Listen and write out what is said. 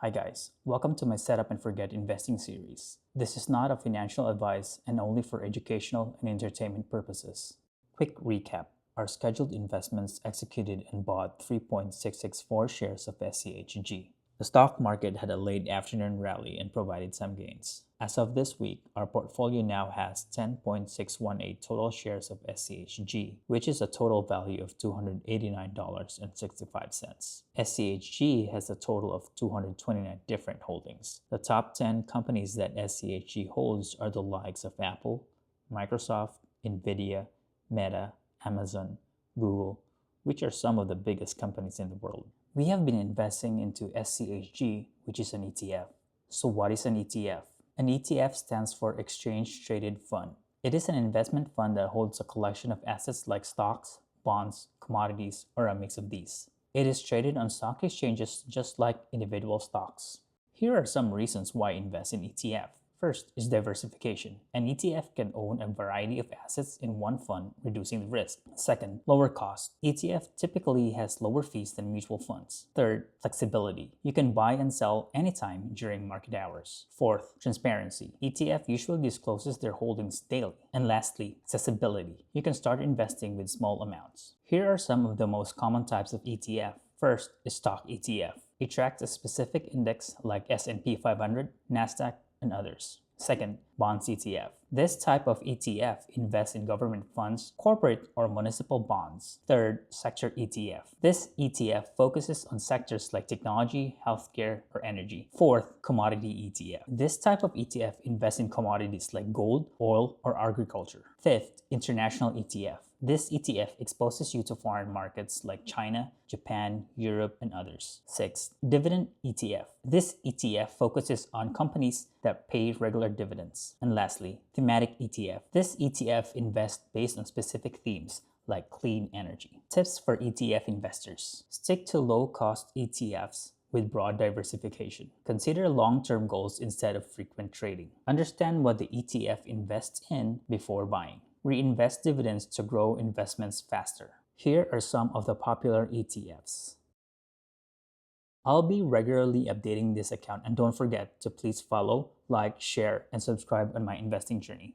Hi guys, welcome to my Setup and Forget investing series. This is not a financial advice and only for educational and entertainment purposes. Quick recap. Our scheduled investments executed and bought 3.664 shares of SCHG. The stock market had a late afternoon rally and provided some gains. As of this week, our portfolio now has 10.618 total shares of SCHG, which is a total value of $289.65. SCHG has a total of 229 different holdings. The top 10 companies that SCHG holds are the likes of Apple, Microsoft, Nvidia, Meta, Amazon, Google, which are some of the biggest companies in the world. We have been investing into SCHG, which is an ETF. So what is an ETF? An ETF stands for Exchange Traded Fund. It is an investment fund that holds a collection of assets like stocks, bonds, commodities, or a mix of these. It is traded on stock exchanges just like individual stocks. Here are some reasons why invest in ETF. First is diversification. An ETF can own a variety of assets in one fund, reducing the risk. Second, lower cost. ETF typically has lower fees than mutual funds. Third, flexibility. You can buy and sell anytime during market hours. Fourth, transparency. ETF usually discloses their holdings daily. And lastly, accessibility. You can start investing with small amounts. Here are some of the most common types of ETF. First is stock ETF. It tracks a specific index like S&P 500, NASDAQ, and others. Second, bonds ETF. This type of ETF invests in government funds, corporate or municipal bonds. Third, sector ETF. This ETF focuses on sectors like technology, healthcare, or energy. Fourth, commodity ETF. This type of ETF invests in commodities like gold, oil, or agriculture. Fifth, international ETF. This ETF exposes you to foreign markets like China, Japan, Europe, and others. Sixth, dividend ETF. This ETF focuses on companies that pay regular dividends. And lastly, thematic ETF. This ETF invests based on specific themes like clean energy. Tips for ETF investors. Stick to low-cost ETFs with broad diversification. Consider long-term goals instead of frequent trading. Understand what the ETF invests in before buying. Reinvest dividends to grow investments faster. Here are some of the popular ETFs. I'll be regularly updating this account, and don't forget to please follow, like, share, and subscribe on my investing journey.